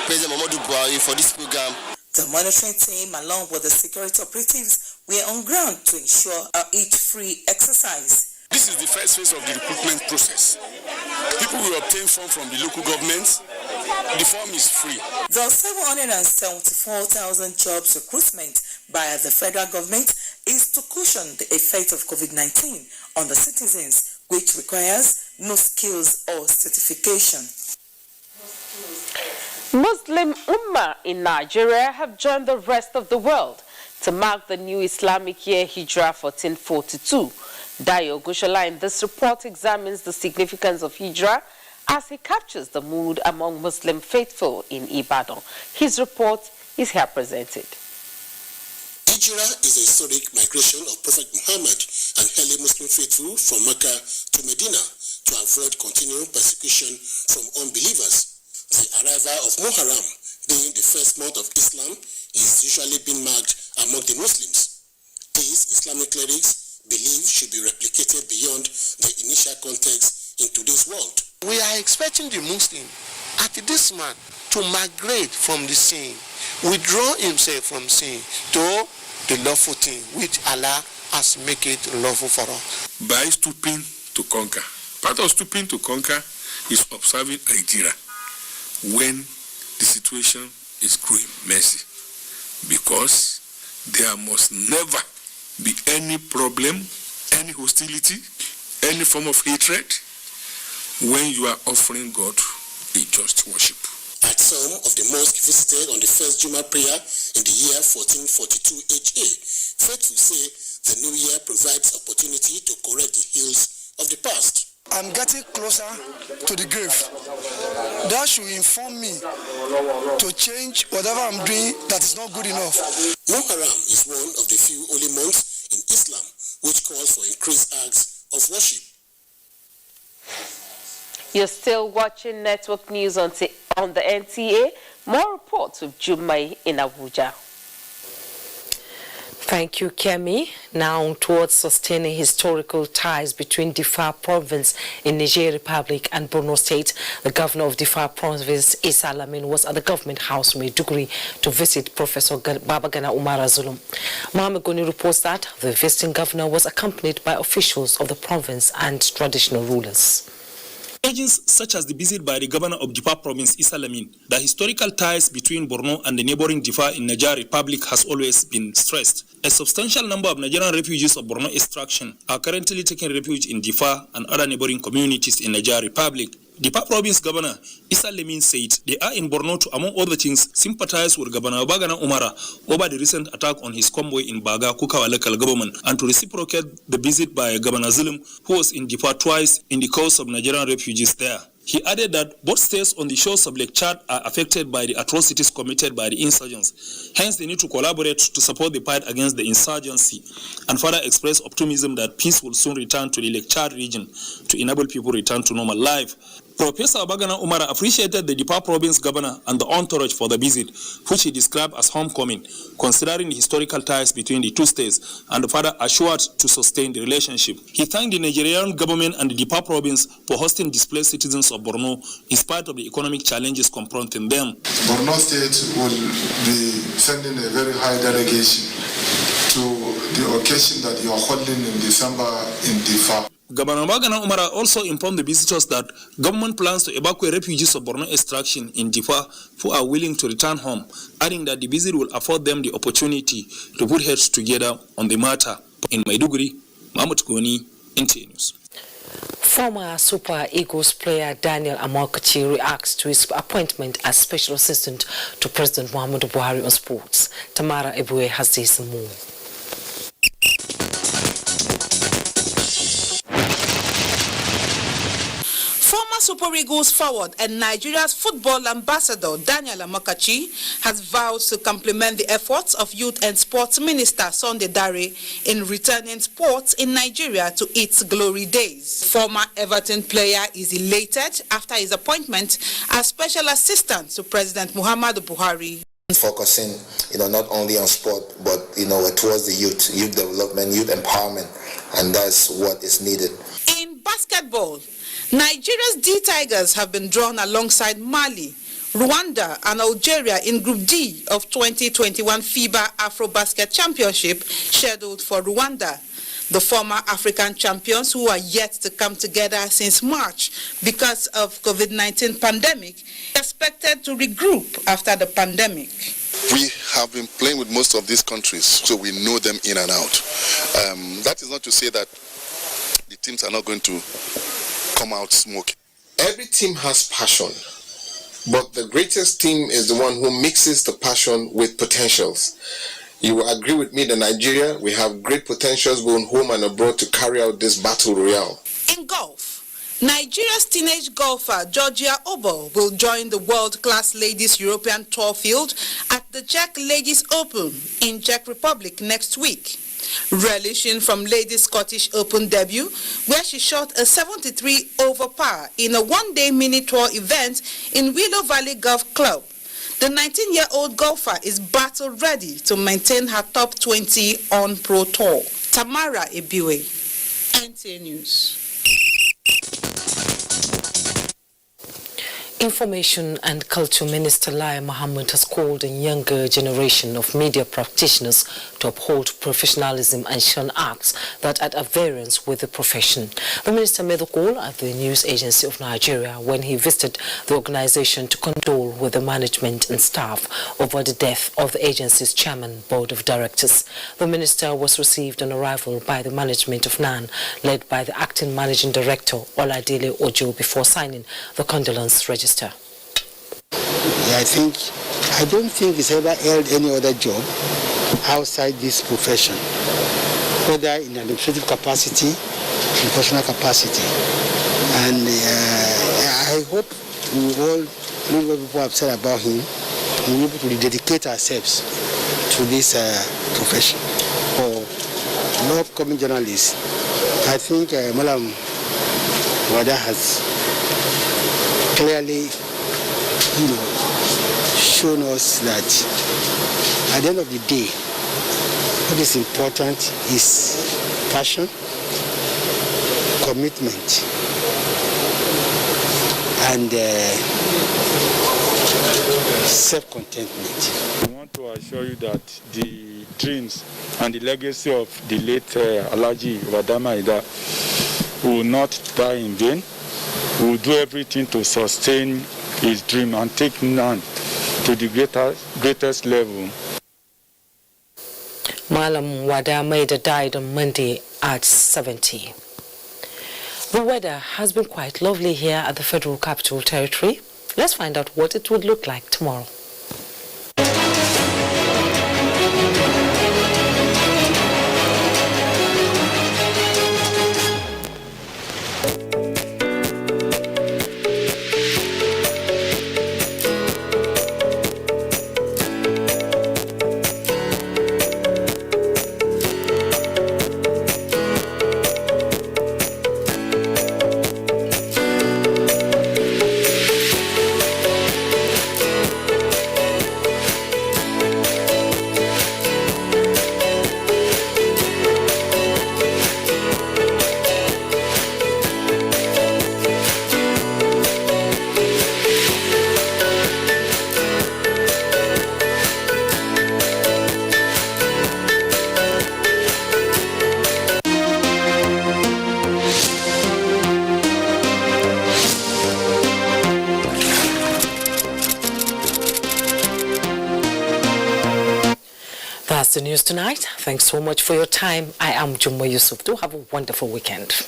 Muhammadu Buhari for this program. The monitoring team, along with the security operatives, were on ground to ensure a eat-free exercise. This is the first phase of the recruitment process. People will obtain form from the local government. The form is free. The 774,000 jobs recruitment by the federal government is to cushion the effect of COVID-19 on the citizens, which requires no skills or certification. Muslim Ummah in Nigeria have joined the rest of the world to mark the new Islamic year Hijrah 1442. Dayo Gushala in this report examines the significance of Hijrah as he captures the mood among Muslim faithful in Ibadan. His report is here presented. Hijrah is a historic migration of Prophet Muhammad and early Muslim faithful from Mecca to Medina to avoid continuing persecution from unbelievers. The arrival of Muharram, being the first month of Islam, is usually being marked among the Muslims. These Islamic clerics believe should be replicated beyond the initial context in today's world. We are expecting the Muslim at this man to migrate from the sin, withdraw himself from sin to the lawful thing which Allah has made it lawful for us. By stooping to conquer. Part of stooping to conquer is observing Hijrah when the situation is growing messy, because there must never be any problem, any hostility, any form of hatred when you are offering God a just worship. At some of the mosques visited on the first Juma prayer in the year 1442 HA, faithful say the new year provides opportunity to correct the ills of the past. I'm getting closer to the grave. That should inform me to change whatever I'm doing that is not good enough. Muharram is one of the few holy months in Islam which calls for increased acts of worship. You're still watching Network News on the NTA. More reports with Jumai in Abuja. Thank you, Kemi. Now towards sustaining historical ties between Diffa Province in Niger Republic and Borno State, the governor of Diffa Province, Issa Lamin, was at the government house in Maiduguri to visit Professor Babagana Umara Zulum. Mohamed Goni reports that the visiting governor was accompanied by officials of the province and traditional rulers. Agents such as the visit by the governor of Diffa Province, Issa Lamin, the historical ties between Borno and the neighboring Diffa in Niger Republic has always been stressed. A substantial number of Nigerian refugees of Borno extraction are currently taking refuge in Diffa and other neighboring communities in Niger Republic. Dipa Province Governor Issa Lemin said they are in Borno to, among other things, sympathize with Governor Bagana Umara over the recent attack on his convoy in Baga, Kukawa local government, and to reciprocate the visit by Governor Zulum, who was in Dipa twice in the cause of Nigerian refugees there. He added that both states on the shores of Lake Chad are affected by the atrocities committed by the insurgents. Hence, they need to collaborate to support the fight against the insurgency, and further express optimism that peace will soon return to the Lake Chad region to enable people return to normal life. Professor Bagana Umara appreciated the Dipa Province Governor and the entourage for the visit, which he described as homecoming, considering the historical ties between the two states, and further assured to sustain the relationship. He thanked the Nigerian government and the Dipa Province for hosting displaced citizens of Borno in spite of the economic challenges confronting them. Borno State will be sending a very high delegation to the occasion that you are holding in December in Difa. Governor Bagana Umara also informed the visitors that government plans to evacuate refugees of Borno extraction in Difa who are willing to return home, adding that the visit will afford them the opportunity to put heads together on the matter. In Maiduguri, Mahmoud Goni, NTA News. Former Super Eagles player Daniel Amokachi reacts to his appointment as Special Assistant to President Muhammadu Buhari on sports. Tamara Ebue has this and more. Former Super Eagles forward and Nigeria's football ambassador Daniel Amokachi has vowed to complement the efforts of Youth and Sports Minister Sunday Dare in returning sports in Nigeria to its glory days. Former Everton player is elated after his appointment as Special Assistant to President Muhammadu Buhari. Focusing, not only on sport, but, towards the youth development, youth empowerment, and that's what is needed. In basketball, Nigeria's D-Tigers have been drawn alongside Mali, Rwanda and Algeria in Group D of 2021 FIBA Afro-Basket Championship scheduled for Rwanda. The former African champions, who are yet to come together since March because of COVID-19 pandemic, expected to regroup after the pandemic. We have been playing with most of these countries, so we know them in and out. That is not to say that the teams are not going to come out smoking. Every team has passion, but the greatest team is the one who mixes the passion with potentials. You will agree with me that Nigeria, we have great potentials both home and abroad to carry out this battle royale. In golf, Nigeria's teenage golfer Georgia Obo will join the world-class Ladies European Tour field at the Czech Ladies Open in Czech Republic next week. Relishing from Ladies Scottish Open debut, where she shot a 73 over par in a one-day mini tour event in Willow Valley Golf Club. The 19-year-old golfer is battle-ready to maintain her top 20 on Pro Tour. Tamara Ebiwe, NTA News. Information and Culture Minister Lai Mohammed has called a younger generation of media practitioners to uphold professionalism and shun acts that are at variance with the profession. The minister made the call at the News Agency of Nigeria when he visited the organization to condole with the management and staff over the death of the agency's chairman, board of directors. The minister was received on arrival by the management of NAN, led by the acting managing director Oladile Ojo, before signing the condolence register. I don't think he's ever held any other job outside this profession, whether in administrative capacity, in personal capacity. And I hope we all, people have said about him, we'll be able to dedicate ourselves to this profession. For no upcoming journalists, I think Malam Wada has clearly, shown us that at the end of the day, what is important is passion, commitment, and self-contentment. I want to assure you that the dreams and the legacy of the late Alhaji Wadama Ida will not die in vain. We will do everything to sustain his dream and take NAN to the greatest level. Malam Wada Maida died on Monday at 70. The weather has been quite lovely here at the Federal Capital Territory. Let's find out what it would look like tomorrow. That's the news tonight. Thanks so much for your time. I am Jumbo Yusuf. Do have a wonderful weekend.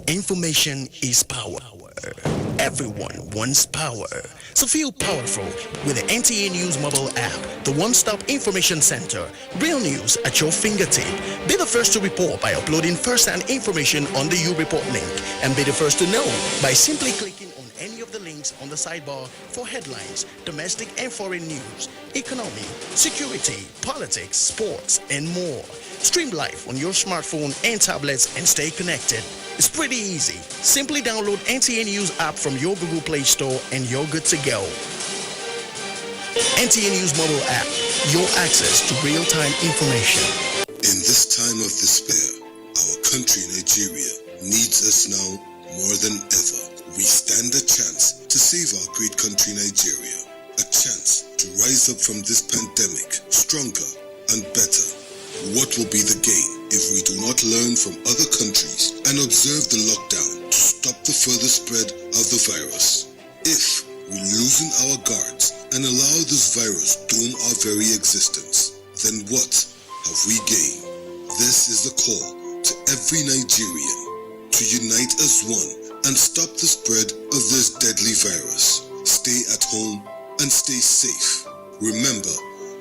Information is power. Everyone wants power. So feel powerful with the NTA News mobile app, the one-stop information center. Real news at your fingertip. Be the first to report by uploading first-hand information on the U-Report link. And be the first to know by simply clicking on any of the links on the sidebar for headlines, domestic and foreign news, economy, security, politics, sports, and more. Stream live on your smartphone and tablets and stay connected. It's pretty easy. Simply download NTA News app from your Google Play Store and you're good to go. NTA News mobile app, your access to real-time information. In this time of despair, our country, Nigeria, needs us now more than ever. We stand a chance to save our great country, Nigeria. A chance to rise up from this pandemic stronger and better. What will be the gain if we do not learn from other countries and observe the lockdown to stop the further spread of the virus? If we loosen our guards and allow this virus doom our very existence, then what have we gained? This is the call to every Nigerian to unite as one and stop the spread of this deadly virus. Stay at home and stay safe. Remember,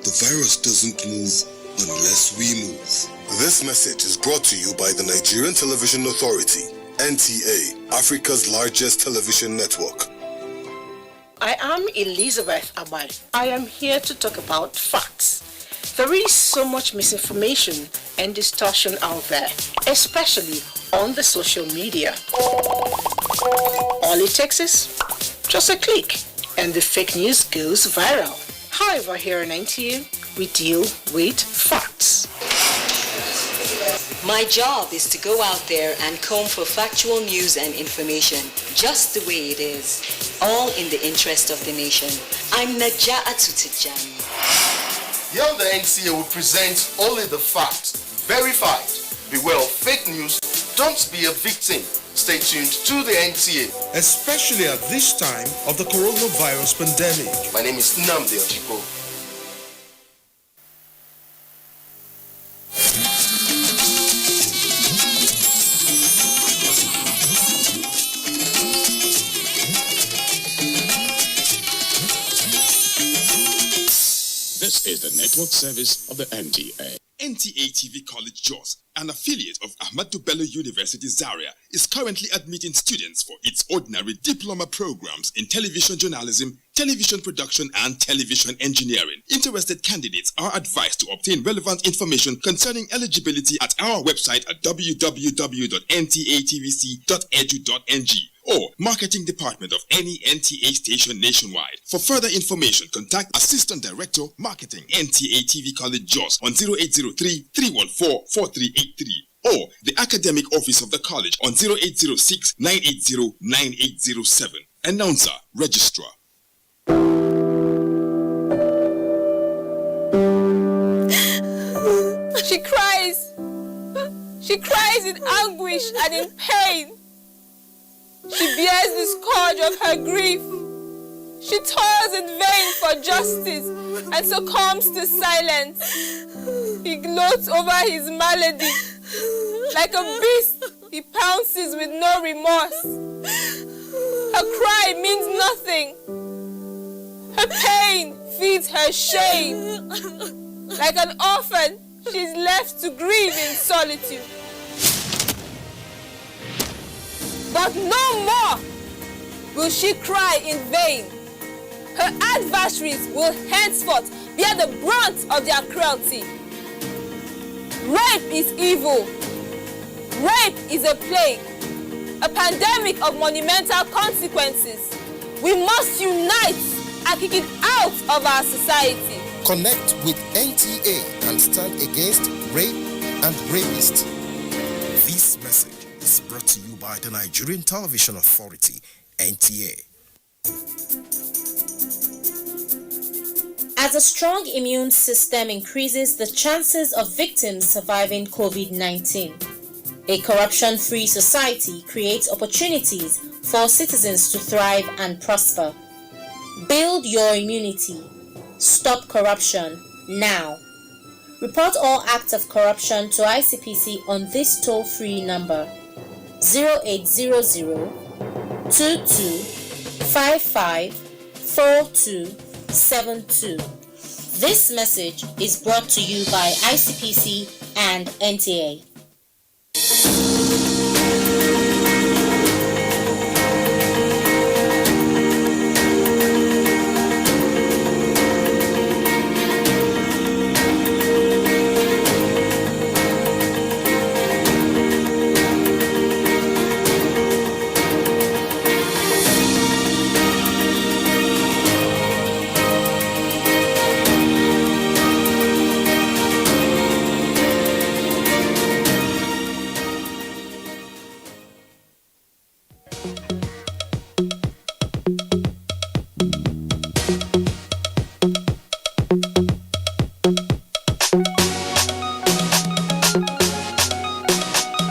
the virus doesn't move unless we move. This message is brought to you by the Nigerian Television Authority, NTA, Africa's largest television network. I am Elizabeth Abai. I am here to talk about facts. There is so much misinformation and distortion out there, especially on the social media. All it takes is just a click and the fake news goes viral. However, here in NTA, we deal with facts. My job is to go out there and comb for factual news and information, just the way it is, all in the interest of the nation. I'm Najaa Atutijani. Here on the NTA, we present only the facts, verified. Beware of fake news. Don't be a victim. Stay tuned to the NTA. Especially at this time of the coronavirus pandemic. My name is Nnamdi Ojipo. This is the network service of the NTA. NTA TV College Jos, an affiliate of Ahmadu Bello University Zaria, is currently admitting students for its ordinary diploma programs in television journalism, television production, and television engineering. Interested candidates are advised to obtain relevant information concerning eligibility at our website at www.ntatvc.edu.ng or marketing department of any NTA station nationwide. For further information, contact Assistant Director, Marketing, NTA TV College Jos on 0803-314-4383 or the Academic Office of the College on 0806-980-9807. Announcer, Registrar. She cries. She cries in anguish and in pain. She bears the scourge of her grief. She toils in vain for justice and succumbs to silence. He gloats over his malady. Like a beast, he pounces with no remorse. Her cry means nothing. Her pain feeds her shame. Like an orphan, she's left to grieve in solitude. But no more will she cry in vain. Her adversaries will henceforth bear the brunt of their cruelty. Rape is evil. Rape is a plague, a pandemic of monumental consequences. We must unite and kick it out of our society. Connect with NTA and stand against rape and rapists. This message is brought to you by the Nigerian Television Authority, NTA. As a strong immune system increases the chances of victims surviving COVID-19, a corruption-free society creates opportunities for citizens to thrive and prosper. Build your immunity. Stop corruption now. Report all acts of corruption to ICPC on this toll-free number 0800 22 55 4272. This message is brought to you by ICPC and NTA.